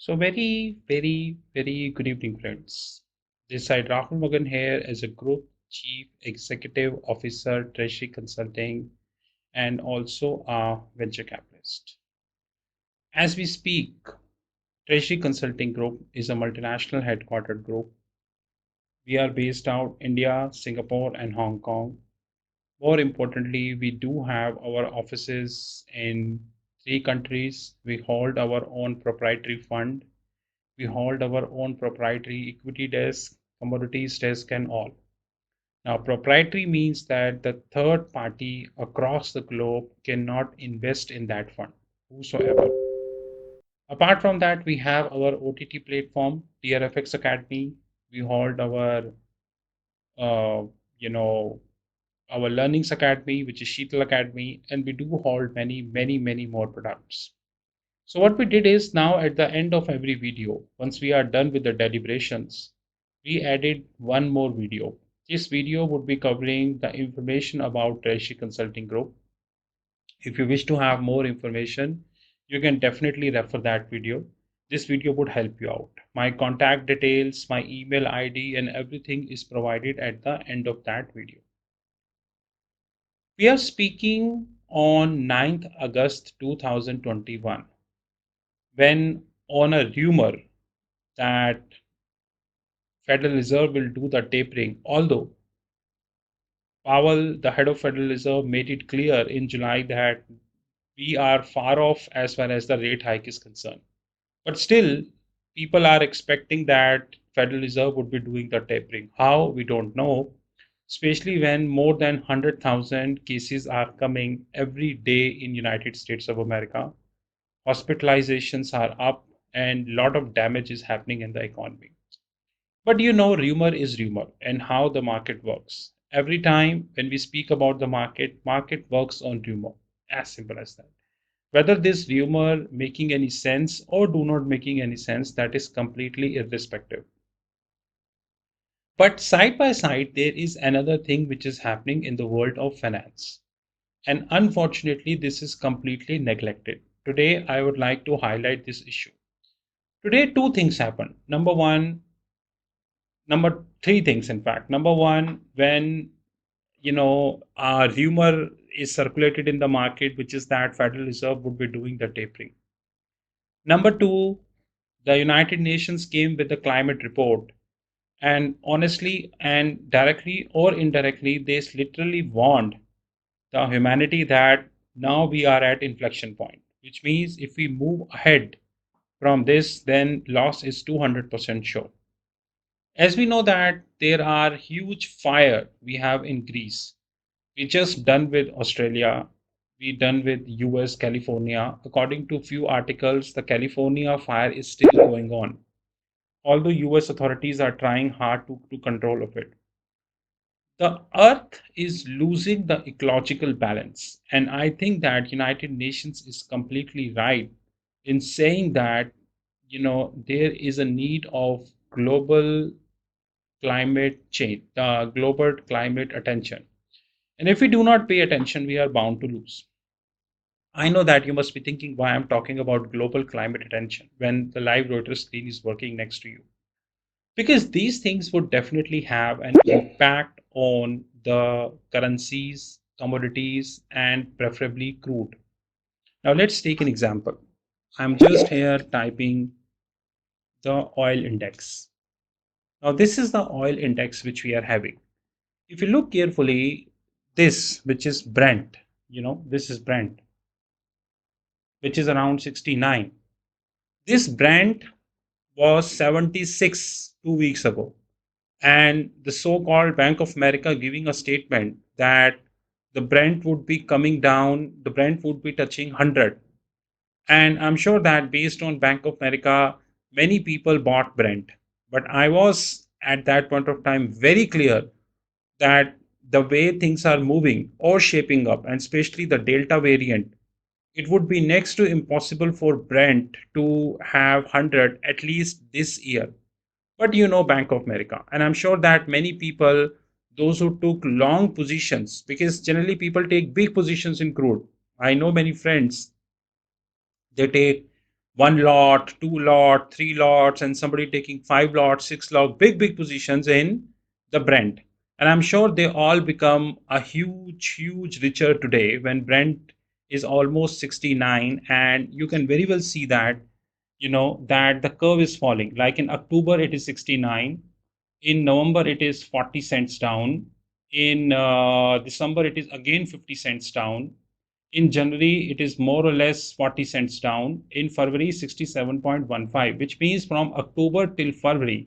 So very good evening, friends. This side Rahul Magan here as a Group Chief Executive Officer, Treasury Consulting, and also a venture capitalist. As we speak, Treasury Consulting Group is a multinational headquartered group. We are based out India, Singapore, and Hong Kong. More importantly, we do have our offices in three countries. We hold our own proprietary fund. We hold our own proprietary equity desk, commodities desk, and all. Now, proprietary means that the third party across the globe cannot invest in that fund, whosoever. Apart from that, we have our OTT platform, TRFX Academy. We hold uh, you know, our Learnings Academy, which is Sheetal Academy, and we do hold many more products. So what we did is now at the end of every video, once we are done with the deliberations, we added one more video. This video would be covering the information about Treasury Consulting Group. If you wish to have more information, you can definitely refer that video. This video would help you out. My contact details, my email ID, and everything is provided at the end of that video. We are speaking on 9th August 2021 when on a rumor that Federal Reserve will do the tapering, although Powell, the head of Federal Reserve, made it clear in July that we are far off as far as the rate hike is concerned. But still, people are expecting that Federal Reserve would be doing the tapering. How? We don't know, especially when more than 100,000 cases are coming every day in United States of America. Hospitalizations are up and a lot of damage is happening in the economy. But rumor is rumor and how the market works. Every time when we speak about the market works on rumor. As simple as that. Whether this rumor making any sense or do not making any sense, that is completely irrespective. But side by side, there is another thing which is happening in the world of finance. And unfortunately, this is completely neglected. Today, I would like to highlight this issue. Today, two things happen. Number three things, in fact. Number one, when a rumor is circulated in the market, which is that Federal Reserve would be doing the tapering. Number two, the United Nations came with the climate report, and honestly and directly or indirectly, they literally warned the humanity that now we are at inflection point, which means if we move ahead from this, then loss is 200% sure. As we know that there are huge fire we have in Greece. We just done with Australia. We done with US, California. According to few articles, the California fire is still going on. Although US authorities are trying hard to control of it. The earth is losing the ecological balance. And I think that United Nations is completely right in saying that, there is a need of global climate change, global climate attention. And if we do not pay attention, we are bound to lose. I know that you must be thinking why I'm talking about global climate attention when the live Reuters screen is working next to you. Because these things would definitely have an impact on the currencies, commodities, and preferably crude. Now, let's take an example. I'm just here typing the oil index. Now, this is the oil index which we are having. If you look carefully, this, which is Brent, this is Brent, which is around 69. This Brent was 76 2 weeks ago. And the so-called Bank of America giving a statement that the Brent would be coming down, the Brent would be touching 100. And I'm sure that based on Bank of America, many people bought Brent. But I was at that point of time very clear that the way things are moving or shaping up, and especially the Delta variant, it would be next to impossible for Brent to have 100 at least this year. But Bank of America, and I'm sure that many people, those who took long positions, because generally people take big positions in crude. I know many friends, they take one lot, two lot, three lots, and somebody taking five lots, six lots, big positions in the Brent. And I'm sure they all become a huge richer today when Brent is almost 69. And you can very well see that, that the curve is falling. Like in October, it is 69. In November, it is 40 cents down. In December, it is again 50 cents down. In January, it is more or less 40 cents down. In February, 67.15, which means from October till February,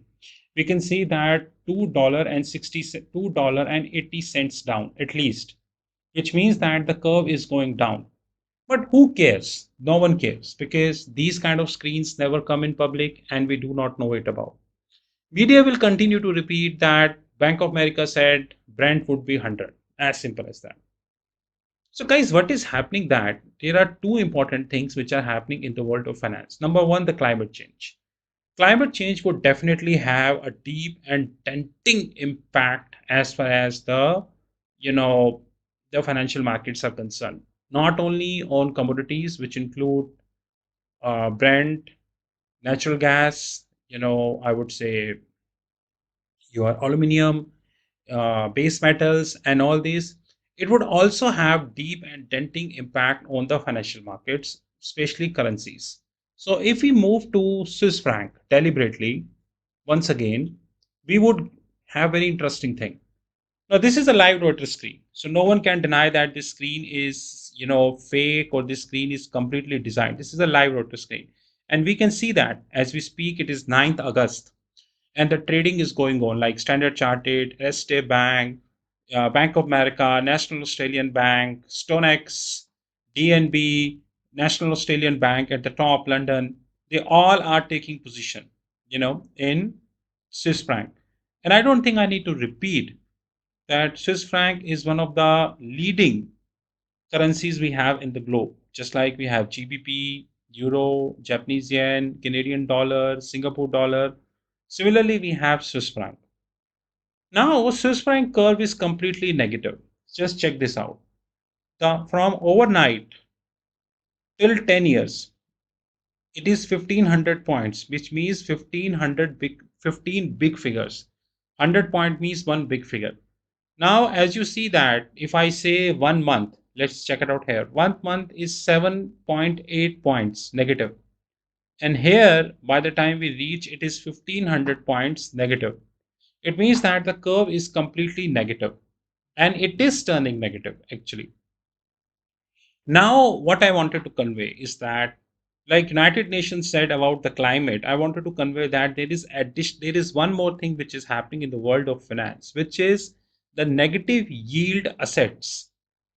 we can see that $2.80 down at least, which means that the curve is going down. But who cares? No one cares because these kind of screens never come in public and we do not know it about. Media will continue to repeat that Bank of America said Brent would be 100. As simple as that. So, guys, what is happening that there are two important things which are happening in the world of finance. Number one, the climate change. Climate change would definitely have a deep and denting impact as far as you know, the financial markets are concerned. Not only on commodities, which include Brent, natural gas, I would say your aluminum, base metals, and all these. It would also have deep and denting impact on the financial markets, especially currencies. So if we move to Swiss franc deliberately, once again, we would have very interesting thing. Now this is a live rotor screen, so no one can deny that this screen is fake or this screen is completely designed. This is a live rotor screen, and we can see that as we speak, it is 9th August and the trading is going on like Standard Chartered, Erste Bank, Bank of America, National Australian Bank, StoneX, DNB, National Australian Bank at the top, London. They all are taking position, in Swiss franc. And I don't think I need to repeat that Swiss franc is one of the leading currencies we have in the globe, just like we have GBP, Euro, Japanese yen, Canadian dollar, Singapore dollar. Similarly, we have Swiss franc. Now, Swiss franc curve is completely negative. Just check this out. From overnight till 10 years, it is 1500 points, which means 15 big figures. 100 point means one big figure. Now, as you see that, if I say 1 month, let's check it out here. 1 month is 7.8 points negative. And here, by the time we reach, it is 1500 points negative. It means that the curve is completely negative and it is turning negative actually. Now, what I wanted to convey is that, like United Nations said about the climate, I wanted to convey that there is one more thing which is happening in the world of finance, which is the negative yield assets.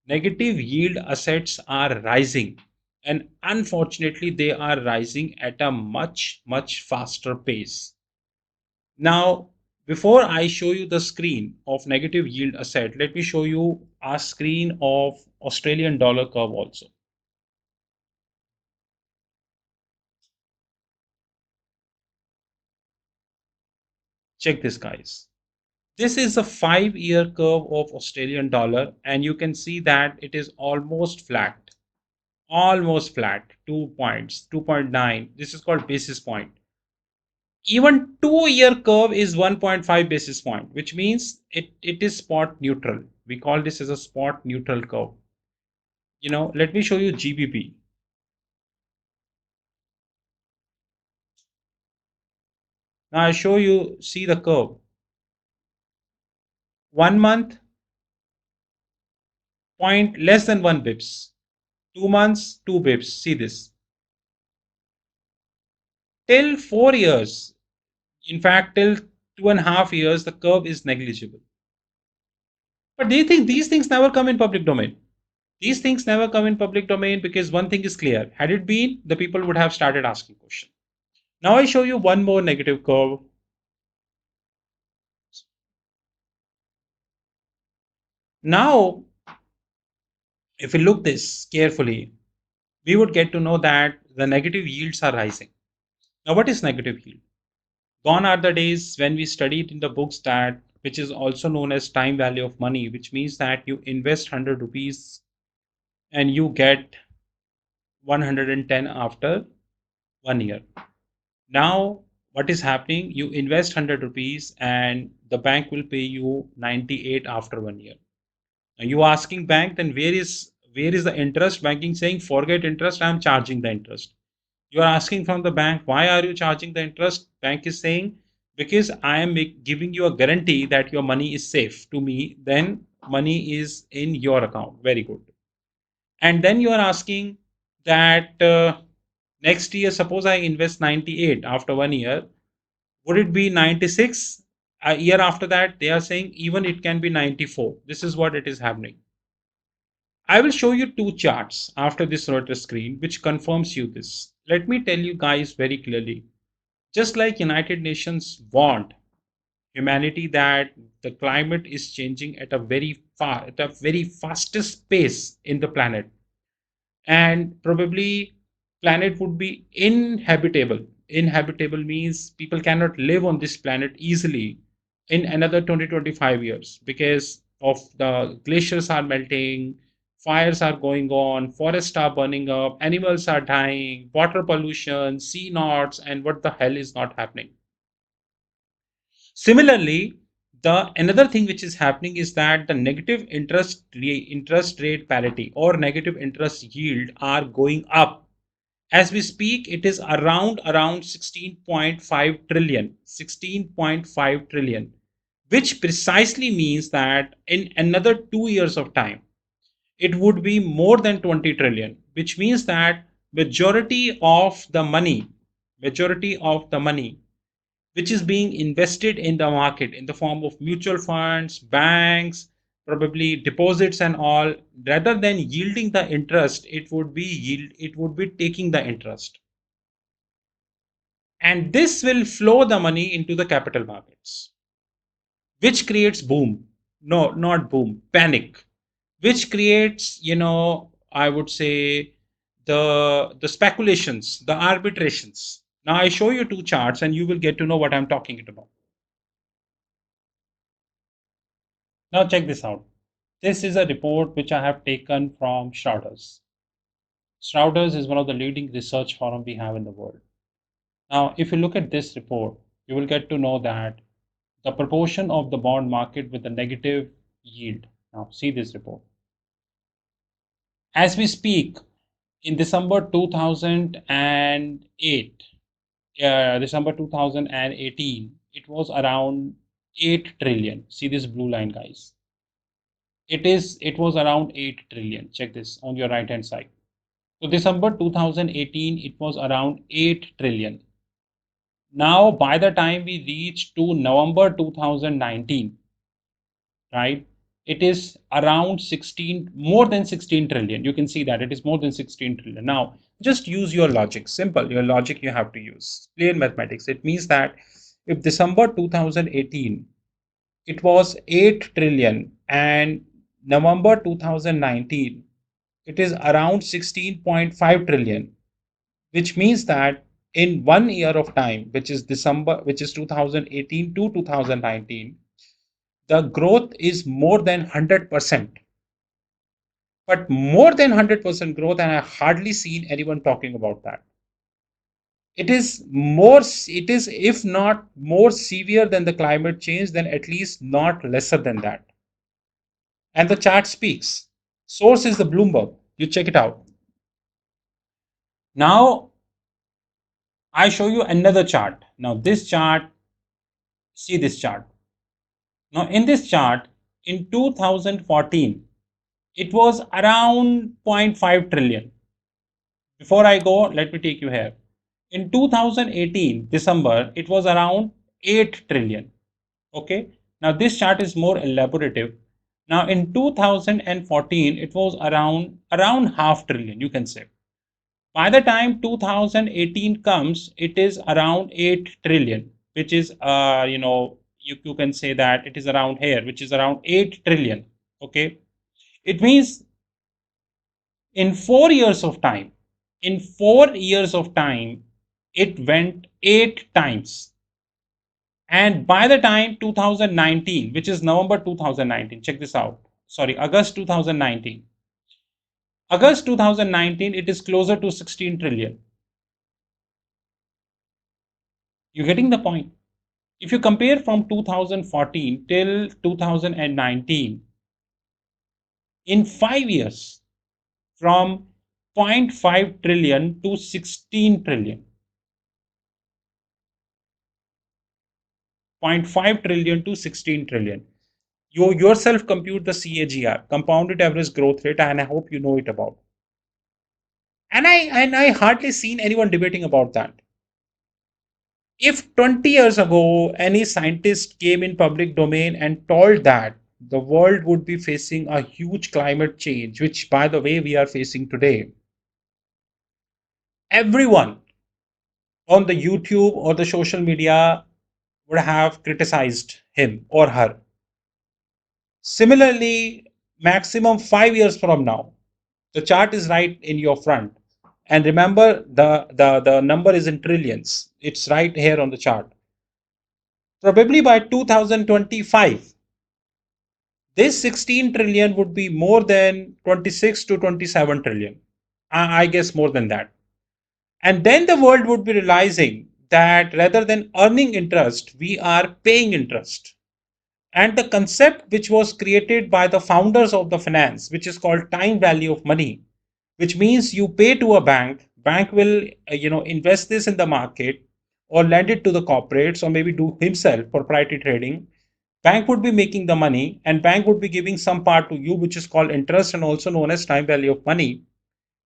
Negative yield assets are rising, and unfortunately, they are rising at a much faster pace. Now, before I show you the screen of negative yield asset, let me show you a screen of Australian dollar curve also. Check this, guys. This is a 5-year curve of Australian dollar, and you can see that it is almost flat. Almost flat, 2 points, 2.9. This is called basis point. Even 2-year curve is 1.5 basis point, which means it is spot neutral. We call this as a spot neutral curve. Let me show you GBP. Now I show you, see the curve. 1 month, point less than 1 bips. 2 months, 2 bips. See this. Till 4 years, in fact, till 2.5 years, the curve is negligible. But do you think these things never come in public domain? These things never come in public domain because one thing is clear. Had it been, the people would have started asking questions. Now I show you one more negative curve. Now, if we look this carefully, we would get to know that the negative yields are rising. Now, what is negative yield? Gone are the days when we studied in the books that, which is also known as time value of money, which means that you invest 100 rupees and you get 110 after 1 year. Now, what is happening? You invest 100 rupees and the bank will pay you 98 after 1 year. Now you asking bank, then where is the interest? Banking saying forget interest, I am charging the interest. You are asking from the bank, why are you charging the interest? Bank is saying, because I am giving you a guarantee that your money is safe to me, then money is in your account. Very good. And then you are asking that next year, suppose I invest 98 after 1 year, would it be 96? A year after that, they are saying even it can be 94. This is what it is happening. I will show you two charts after this rotor screen, which confirms you this. Let me tell you guys very clearly. Just like United Nations want humanity that the climate is changing at a at a very fastest pace in the planet, and probably planet would be inhabitable. Inhabitable means people cannot live on this planet easily in another 20-25 years because of the glaciers are melting, fires are going on, forests are burning up, animals are dying, water pollution, sea knots, and what the hell is not happening. Similarly, the another thing which is happening is that the negative interest rate parity or negative interest yield are going up. As we speak, it is around 16.5 trillion, 16.5 trillion, which precisely means that in another 2 years of time, it would be more than 20 trillion, which means that majority of the money which is being invested in the market in the form of mutual funds, banks, probably deposits and all, rather than yielding the interest, it would be taking the interest. And this will flow the money into the capital markets, which creates boom. No, not boom, panic, which creates, I would say the speculations, the arbitrations. Now I show you two charts and you will get to know what I'm talking about. Now check this out. This is a report which I have taken from Schroders. Schroders is one of the leading research firms we have in the world. Now, if you look at this report, you will get to know that the proportion of the bond market with a negative yield. Now, see this report. As we speak, in December 2008, December 2018, it was around 8 trillion. See this blue line, guys. It was around 8 trillion. Check this on your right hand side. So December 2018, it was around 8 trillion. Now, by the time we reach to November 2019, right, it is around 16, more than 16 trillion. You can see that it is more than 16 trillion. Now, just use your logic. Simple, your logic you have to use. Plain mathematics. It means that if December 2018, it was 8 trillion and November 2019, it is around 16.5 trillion, which means that in 1 year of time, which is 2018 to 2019, the growth is more than 100%. But more than 100% growth, and I hardly seen anyone talking about that. It is, if not more severe than the climate change, then at least not lesser than that. And the chart speaks. Source is the Bloomberg. You check it out. Now, I show you another chart. Now, this chart, see this chart. Now, in this chart, in 2014, it was around zero point 0.5 trillion. Before I go, let me take you here. In 2018, December, it was around 8 trillion. Okay. Now, this chart is more elaborative. Now, in 2014, it was around half trillion, you can say. By the time 2018 comes, it is around 8 trillion, which is, you can say that it is around here, which is around 8 trillion. Okay. It means in 4 years of time, in 4 years of time, it went 8 times. And by the time 2019, which is November 2019, check this out. Sorry, August 2019. August 2019, it is closer to 16 trillion. You're getting the point. If you compare from 2014 till 2019, in 5 years, from zero point 0.5 trillion to 16 trillion, 0.5 trillion to 16 trillion. You yourself compute the CAGR, compounded average growth rate, and I hope you know it about. And I hardly seen anyone debating about that. If 20 years ago any scientist came in public domain and told that the world would be facing a huge climate change, which by the way we are facing today, everyone on the YouTube or the social media would have criticized him or her. Similarly, maximum 5 years from now, the chart is right in your front. And remember, the number is in trillions. It's right here on the chart. Probably by 2025, this 16 trillion would be more than 26 to 27 trillion. I guess more than that. And then the world would be realizing that rather than earning interest, we are paying interest. And the concept which was created by the founders of the finance, which is called time value of money, which means you pay to a bank will invest this in the market or lend it to the corporates or maybe do himself proprietary trading. Bank would be making the money and bank would be giving some part to you, which is called interest and also known as time value of money.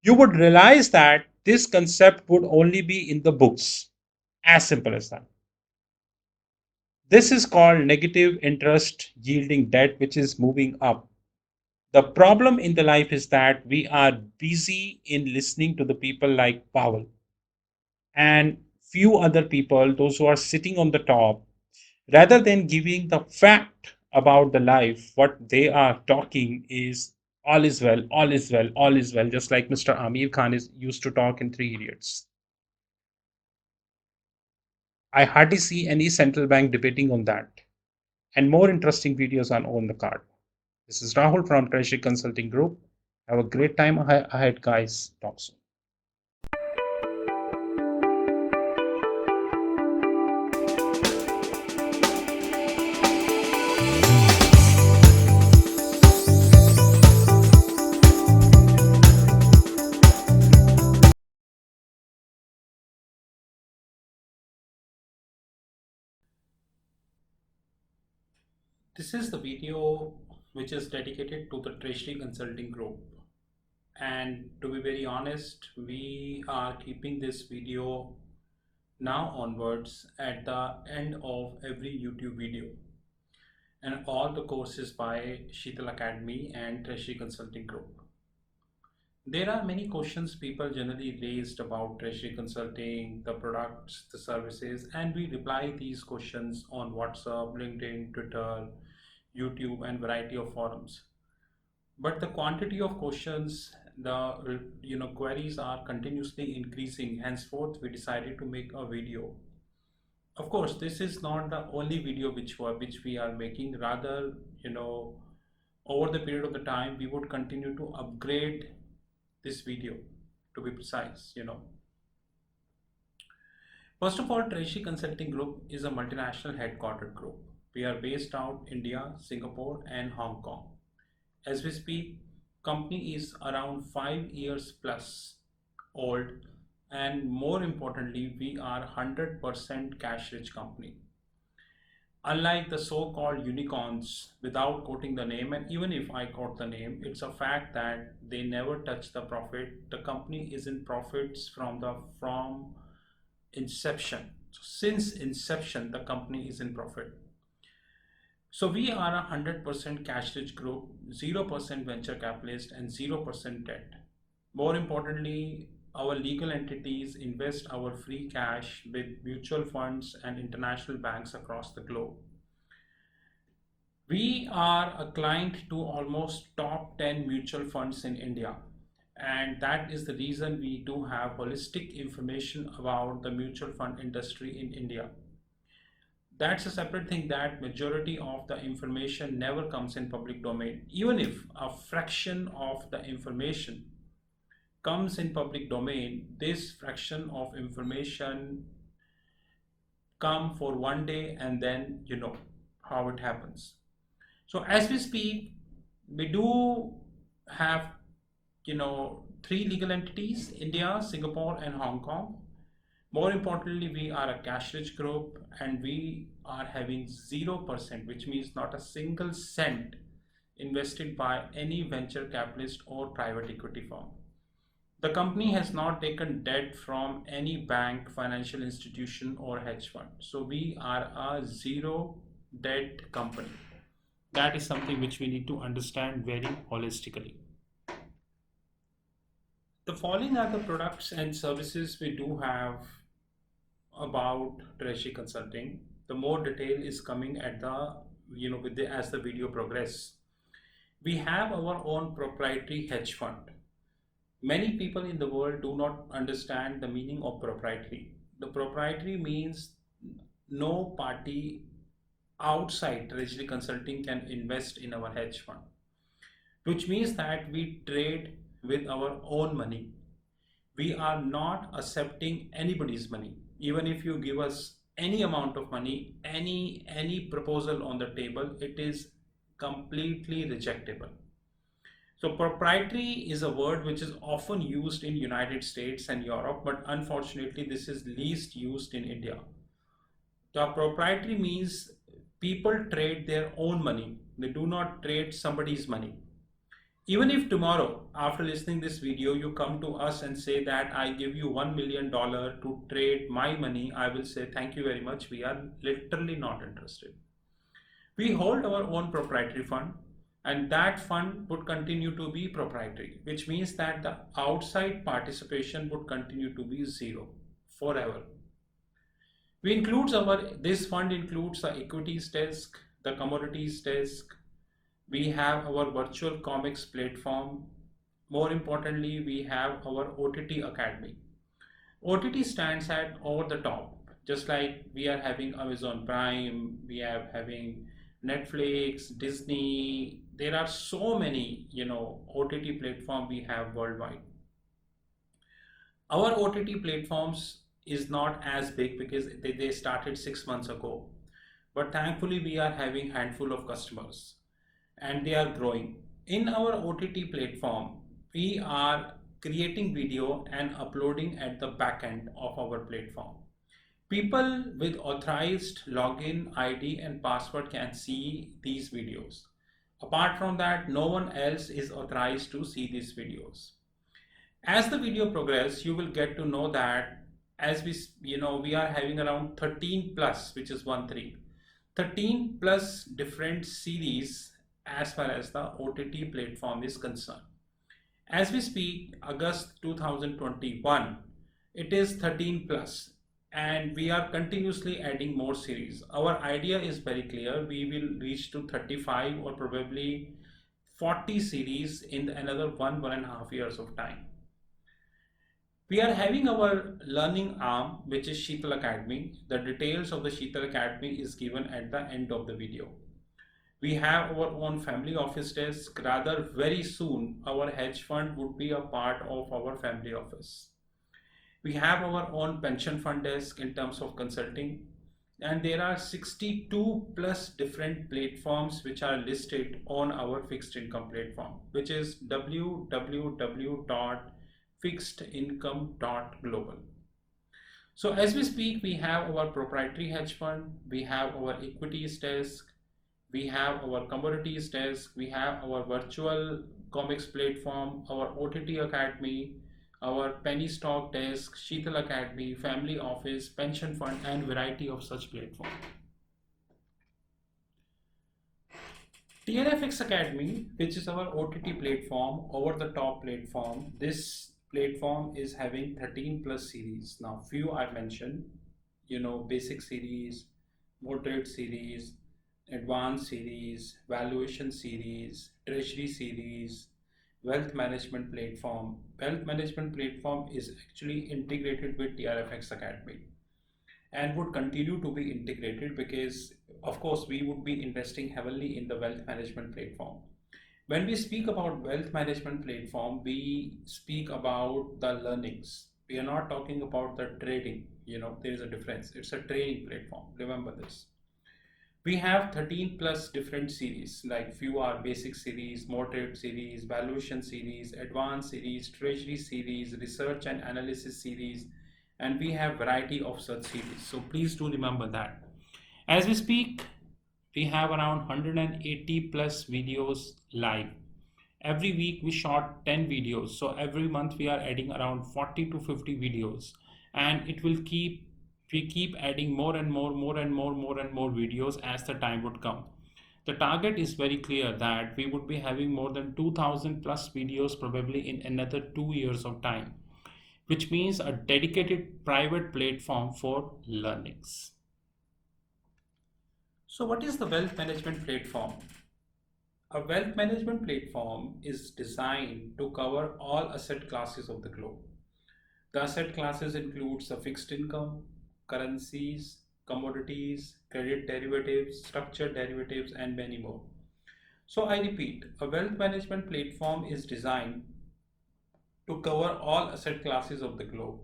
You would realize that this concept would only be in the books. As simple as that. This is called negative interest yielding debt, which is moving up. The problem in the life is that we are busy in listening to the people like Powell and few other people, those who are sitting on the top, rather than giving the fact about the life. What they are talking is all is well, all is well, all is well, just like Mr. Amir Khan is used to talk in Three Idiots. I hardly see any central bank debating on that, and more interesting videos are on the card. This is Rahul from Treasury Consulting Group. Have a great time ahead, guys. Talk soon. This is the video which is dedicated to the Treasury Consulting Group. And to be very honest, we are keeping this video now onwards at the end of every YouTube video. And all the courses by Sheetal Academy and Treasury Consulting Group. There are many questions people generally raised about treasury consulting, the products, the services, and we reply these questions on WhatsApp, LinkedIn, Twitter, YouTube, and variety of forums. But the quantity of questions, the queries are continuously increasing. Henceforth, we decided to make a video. Of course, this is not the only video which we are making. Rather, over the period of the time, we would continue to upgrade this video, to be precise. First of all, Treasury Consulting Group is a multinational headquartered group. We are based out India, Singapore, and Hong Kong. As we speak, company is around 5 years plus old, and more importantly, we are 100% cash rich company. Unlike the so-called unicorns, without quoting the name, and even if I quote the name, it's a fact that they never touch the profit. The company is in profits from inception. So since inception, the company is in profit. So we are a 100% cash rich group, 0% venture capitalist, and 0% debt. More importantly, our legal entities invest our free cash with mutual funds and international banks across the globe. We are a client to almost top 10 mutual funds in India. And that is the reason we do have holistic information about the mutual fund industry in India. That's a separate thing, that majority of the information never comes in public domain. Even if a fraction of the information comes in public domain, this fraction of information come for one day and then you know how it happens. So as we speak, we do have three legal entities: India, Singapore, and Hong Kong. More importantly, we are a cash rich group and we are having 0%, which means not a single cent invested by any venture capitalist or private equity firm. The company has not taken debt from any bank, financial institution, or hedge fund. So we are a zero debt company. That is something which we need to understand very holistically. The following are the products and services we do have about treasury consulting. The more detail is coming at the with the as the video progress. We have our own proprietary hedge fund. Many people in the world do not understand the meaning of proprietary. The proprietary means no party outside treasury consulting can invest in our hedge fund, which means that we trade with our own money. We are not accepting anybody's money. Even if you give us any amount of money, any proposal on the table, it is completely rejectable. So proprietary is a word which is often used in United States and Europe, but unfortunately this is least used in India. The proprietary means people trade their own money. They do not trade somebody's money. Even if tomorrow, after listening this video, you come to us and say that I give you $1 million to trade my money, I will say thank you very much. We are literally not interested. We hold our own proprietary fund, and that fund would continue to be proprietary, which means that the outside participation would continue to be zero forever. This fund includes the equities desk, the commodities desk. We have our virtual comics platform. More importantly, we have our OTT Academy. OTT stands at over the top, just like we are having Amazon Prime, we are having Netflix, Disney. There are so many, OTT platform we have worldwide. Our OTT platforms is not as big because they started 6 months ago, but thankfully we are having handful of customers and they are growing. In our OTT platform, we are creating video and uploading at the back end of our platform. People with authorized login ID and password can see these videos. Apart from that, no one else is authorized to see these videos. As the video progresses, you will get to know that as we are having around 13 plus, which is 13 plus different series as far as the OTT platform is concerned. As we speak, August 2021, it is 13 plus and we are continuously adding more series. Our idea is very clear. We will reach to 35 or probably 40 series in another 1.5 years of time. We are having our learning arm, which is Sheetal Academy. The details of the Sheetal Academy is given at the end of the video. We have our own family office desk. Rather, very soon, our hedge fund would be a part of our family office. We have our own pension fund desk in terms of consulting. And there are 62 plus different platforms which are listed on our fixed income platform, which is www.fixedincome.global. So as we speak, we have our proprietary hedge fund, we have our equities desk, we have our commodities desk, we have our virtual comics platform, our OTT Academy, our penny stock desk, Sheetal Academy, family office, pension fund, and variety of such platforms. TRFX Academy, which is our OTT platform, over the top platform. This platform is having 13 plus series. Now, few I mentioned, basic series, moderate series, advanced series, valuation series, treasury series, wealth management platform. Wealth management platform is actually integrated with TRFX Academy and would continue to be integrated because of course we would be investing heavily in the wealth management platform. When we speak about wealth management platform, we speak about the learnings. We are not talking about the trading. There is a difference. It's a trading platform. Remember this. We have 13 plus different series, like few are basic series, moderate series, valuation series, advanced series, treasury series, research and analysis series, and we have variety of such series. So please do remember that. As we speak, we have around 180 plus videos live. Every week we shot 10 videos. So every month we are adding around 40 to 50 videos. And we keep adding more and more videos as the time would come. The target is very clear that we would be having more than 2000 plus videos probably in another 2 years of time, which means a dedicated private platform for learnings. So what is the wealth management platform? A wealth management platform is designed to cover all asset classes of the globe. The asset classes includes the fixed income, currencies, commodities, credit derivatives, structured derivatives, and many more. So I repeat, a wealth management platform is designed to cover all asset classes of the globe.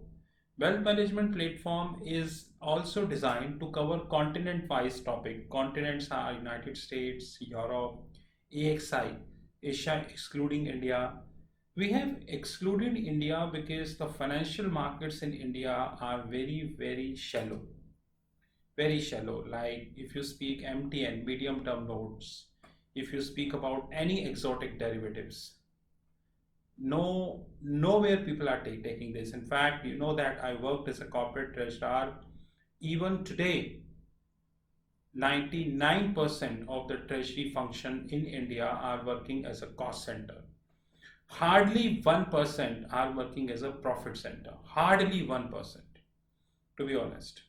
Wealth management platform is also designed to cover continent-wise topic. Continents are United States, Europe, AXI, Asia excluding India. We have excluded India because the financial markets in India are very, very shallow. Very shallow. Like if you speak MTN, medium term notes, if you speak about any exotic derivatives, nowhere people are taking this. In fact, you know that I worked as a corporate registrar. Even today, 99% of the treasury function in India are working as a cost center. Hardly 1% are working as a profit center. Hardly 1%, to be honest.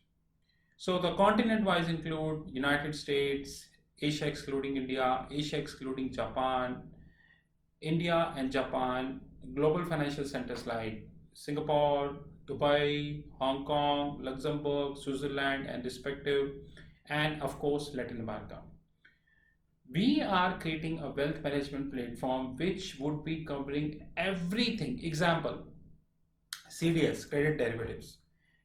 So the continent wise include United States, Asia excluding India, Asia excluding Japan, India and Japan, global financial centers like Singapore, Dubai, Hong Kong, Luxembourg, Switzerland, and respective, and of course Latin America. We are creating a wealth management platform which would be covering everything. Example, CDS, credit derivatives.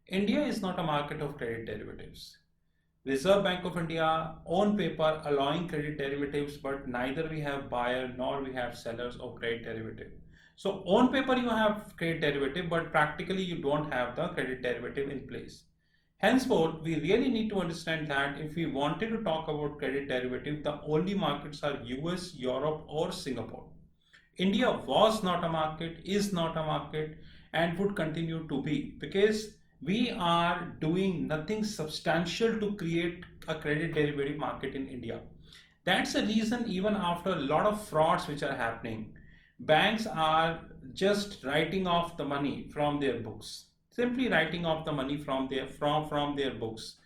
India is not a market of credit derivatives. Reserve Bank of India on paper allowing credit derivatives, but neither we have buyer nor we have sellers of credit derivative. So on paper you have credit derivative, but practically you don't have the credit derivative in place. Henceforth, we really need to understand that if we wanted to talk about credit derivative, the only markets are US, Europe, or Singapore. India was not a market, is not a market, and would continue to be because we are doing nothing substantial to create a credit derivative market in India. That's the reason, even after a lot of frauds which are happening, banks are just writing off the money from their books. Simply writing off the money from their books.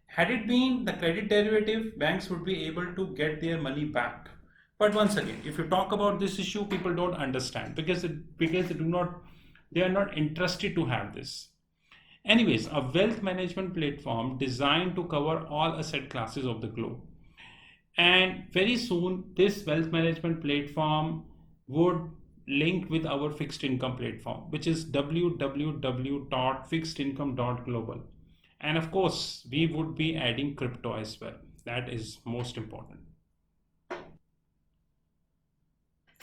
Had it been the credit derivative, banks would be able to get their money back. But once again, if you talk about this issue, people don't understand because they are not interested to have this. Anyways, a wealth management platform designed to cover all asset classes of the globe. And very soon, this wealth management platform would link with our fixed income platform, which is www.fixedincome.global. And of course, we would be adding crypto as well. That is most important.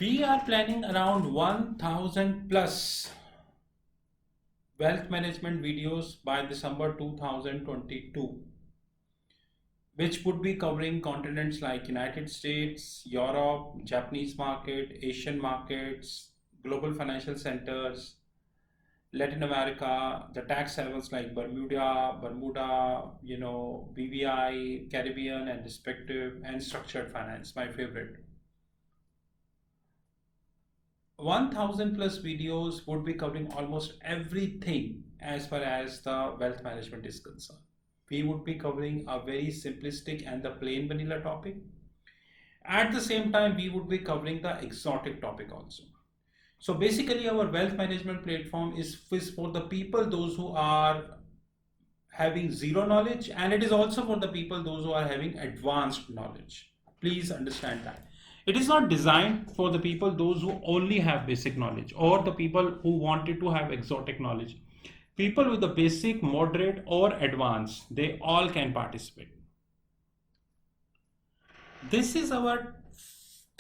We are planning around 1000 plus wealth management videos by December 2022, which would be covering continents like United States, Europe, Japanese market, Asian markets, global financial centers, Latin America, the tax havens like Bermuda, BVI, Caribbean and respective, and structured finance, my favorite. 1000 plus videos would be covering almost everything as far as the wealth management is concerned. We would be covering a very simplistic and the plain vanilla topic. At the same time, we would be covering the exotic topic also. So basically, our wealth management platform is for the people, those who are having zero knowledge, and it is also for the people, those who are having advanced knowledge. Please understand that. It is not designed for the people, those who only have basic knowledge or the people who wanted to have exotic knowledge. People with the basic, moderate, or advanced, they all can participate. This is our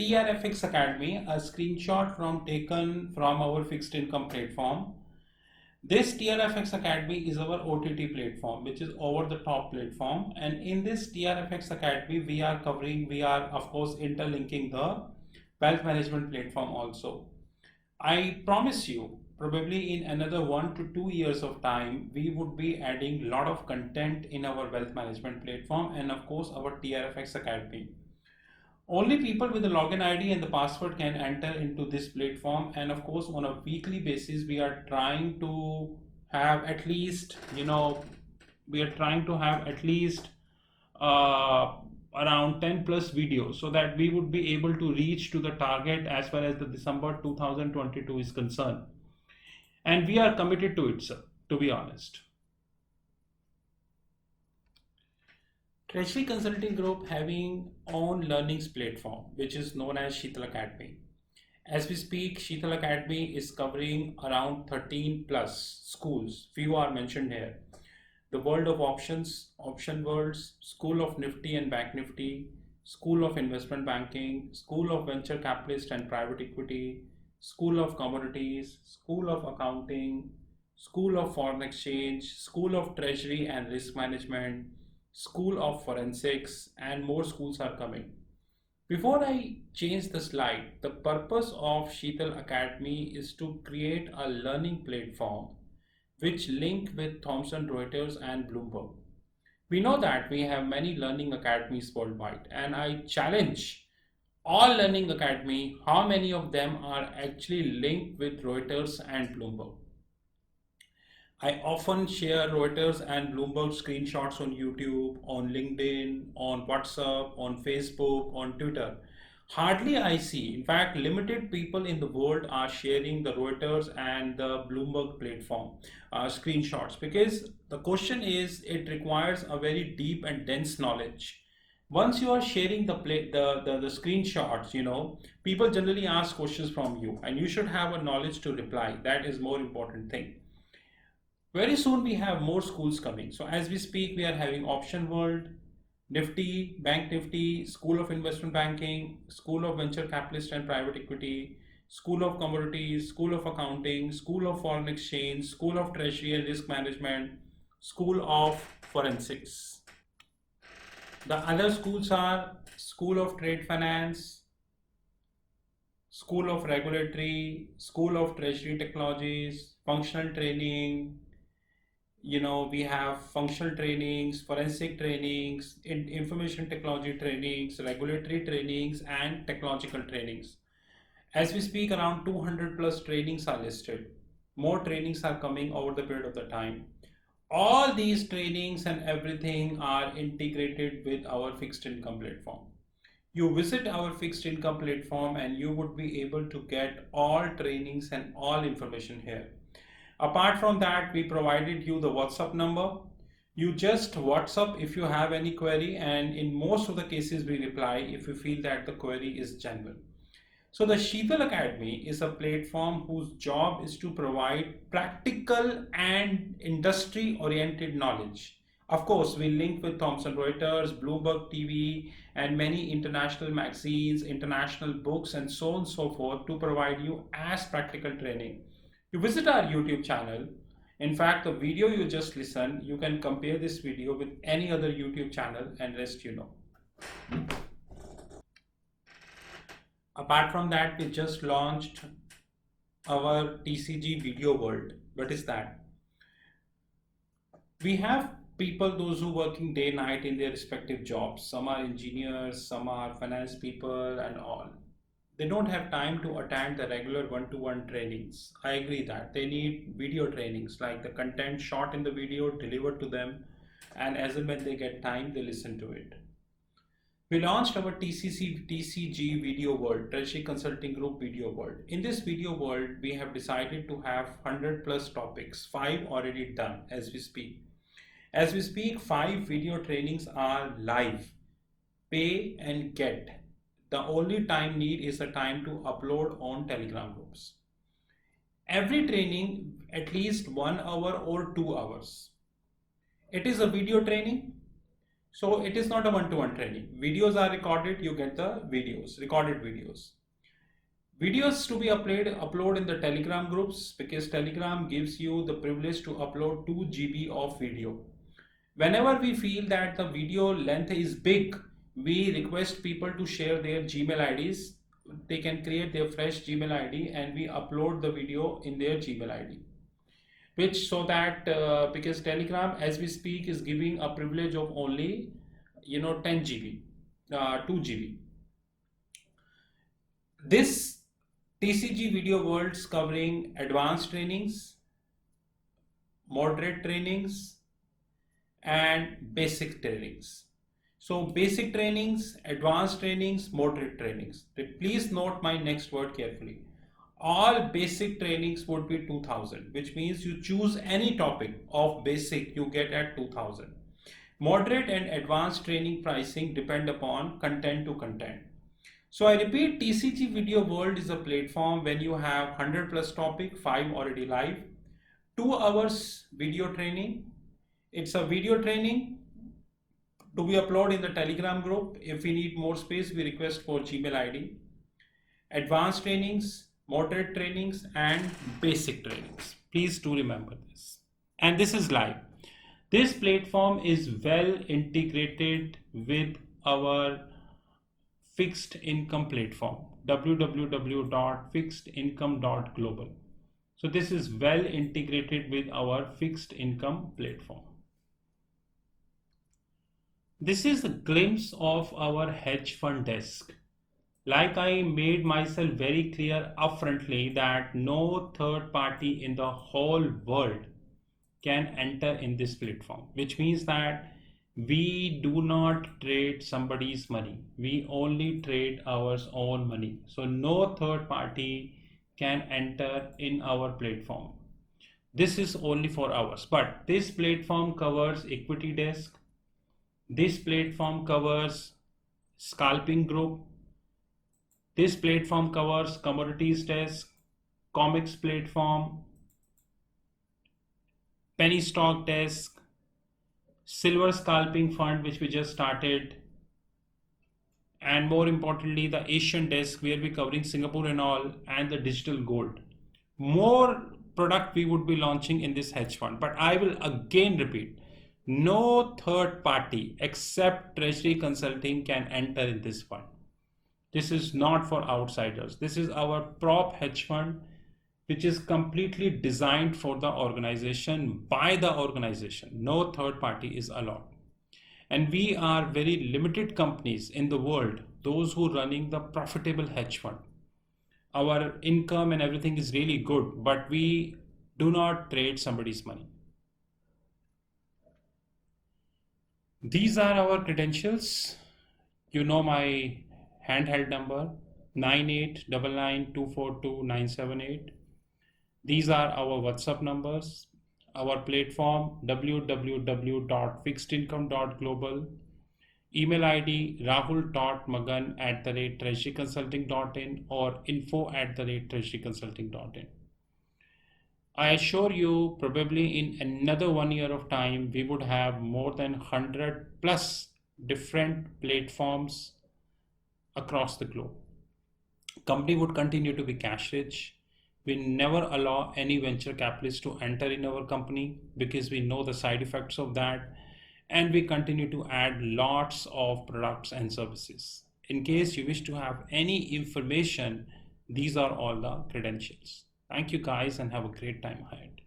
TRFX Academy, a screenshot from taken from our fixed income platform. This TRFX Academy is our OTT platform, which is over the top platform. And in this TRFX Academy, we are of course interlinking the wealth management platform also. I promise you, probably in another 1 to 2 years of time, we would be adding a lot of content in our wealth management platform and of course our TRFX Academy. Only people with the login ID and the password can enter into this platform. And of course, on a weekly basis, we are trying to have at least, we are trying to have at least uh, around 10 plus videos so that we would be able to reach to the target as far as the December 2022 is concerned. And we are committed to it, sir, to be honest. Treasury Consulting Group having own learnings platform, which is known as Sheetal Academy. As we speak, Sheetal Academy is covering around 13 plus schools. Few are mentioned here. The World of Options, Option Worlds, School of Nifty and Bank Nifty, School of Investment Banking, School of Venture Capitalist and Private Equity, School of Commodities, School of Accounting, School of Foreign Exchange, School of Treasury and Risk Management, School of Forensics, and more schools are coming. Before I change the slide, the purpose of Sheetal Academy is to create a learning platform which link with Thomson Reuters and Bloomberg. We know that we have many learning academies worldwide, and I challenge all learning academy, how many of them are actually linked with Reuters and Bloomberg? I often share Reuters and Bloomberg screenshots on YouTube, on LinkedIn, on WhatsApp, on Facebook, on Twitter. Hardly I see, in fact, limited people in the world are sharing the Reuters and the Bloomberg platform screenshots, because the question is it requires a very deep and dense knowledge. Once you are sharing the screenshots, people generally ask questions from you and you should have a knowledge to reply. That is more important thing. Very soon we have more schools coming. So as we speak, we are having Option World, Nifty, Bank Nifty, School of Investment Banking, School of Venture Capitalist and Private Equity, School of Commodities, School of Accounting, School of Foreign Exchange, School of Treasury and Risk Management, School of Forensics. The other schools are School of Trade Finance, School of Regulatory, School of Treasury Technologies, Functional Training, we have functional trainings, forensic trainings, information technology trainings, regulatory trainings, and technological trainings. As we speak, around 200 plus trainings are listed. More trainings are coming over the period of the time. All these trainings and everything are integrated with our fixed income platform. You visit our fixed income platform and you would be able to get all trainings and all information here. Apart from that, we provided you the WhatsApp number. You just WhatsApp if you have any query, and in most of the cases we reply if you feel that the query is genuine. So the Sheetal Academy is a platform whose job is to provide practical and industry oriented knowledge. Of course, we link with Thomson Reuters, Bloomberg TV, and many international magazines, international books, and so on and so forth to provide you as practical training. You visit our YouTube channel. In fact, the video you just listened, you can compare this video with any other YouTube channel and rest you know. Apart from that, we just launched our TCG Video World. What is that? We have people, those who working day night in their respective jobs. Some are engineers, some are finance people and all. They don't have time to attend the regular one-to-one trainings. I agree that they need video trainings, like the content shot in the video delivered to them, and as and when they get time, they listen to it. We launched our TCG Video World, Treasury Consulting Group Video World. In this video world, we have decided to have 100 plus topics, 5 already done as we speak. As we speak, 5 video trainings are live, pay and get. The only time need is the time to upload on Telegram groups. Every training, at least 1 hour or 2 hours. It is a video training, so it is not a one-to-one training. Videos are recorded, you get the videos, recorded videos. Videos to be upload in the Telegram groups, because Telegram gives you the privilege to upload 2 GB of video. Whenever we feel that the video length is big, we request people to share their Gmail IDs. They can create their fresh Gmail ID and we upload the video in their Gmail ID. Which so that because Telegram as we speak is giving a privilege of only 10 GB, 2 GB. This TCG video worlds covering advanced trainings, moderate trainings, and basic trainings. So basic trainings, advanced trainings, moderate trainings. Please note my next word carefully. All basic trainings would be 2000, which means you choose any topic of basic, you get at 2000. Moderate and advanced training pricing depend upon content to content. So I repeat, TCG Video World is a platform when you have 100 plus topic, 5 already live, 2 hours video training. It's a video training to be uploaded in the Telegram group. If we need more space, we request for Gmail ID. Advanced trainings, moderate trainings, and basic trainings. Please do remember this. And this is live. This platform is well integrated with our fixed income platform, www.fixedincome.global. So this is well integrated with our fixed income platform. This is a glimpse of our hedge fund desk. Like I made myself very clear upfrontly that no third party in the whole world can enter in this platform, which means that we do not trade somebody's money. We only trade our own money. So no third party can enter in our platform. This is only for ours. But this platform covers equity desk. This platform covers scalping group. This platform covers commodities desk, comics platform, penny stock desk, silver scalping fund, which we just started, and more importantly, the Asian desk where we're covering Singapore and all, and the digital gold. More product we would be launching in this hedge fund, but I will again repeat, no third party except Treasury Consulting can enter in this fund. This is not for outsiders. This is our prop hedge fund, which is completely designed for the organization, by the organization. No third party is allowed. And we are very limited companies in the world, those who are running the profitable hedge fund. Our income and everything is really good, but we do not trade somebody's money. These are our credentials. You know my handheld number, 9899242978. These are our WhatsApp numbers, our platform www.fixedincome.global, email ID rahul.magan@treasuryconsulting.in or info@treasuryconsulting.in. I assure you, probably in another 1 year of time, we would have more than 100 plus different platforms across the globe. Company would continue to be cash rich. We never allow any venture capitalists to enter in our company because we know the side effects of that. And we continue to add lots of products and services. In case you wish to have any information, these are all the credentials. Thank you guys and have a great time ahead.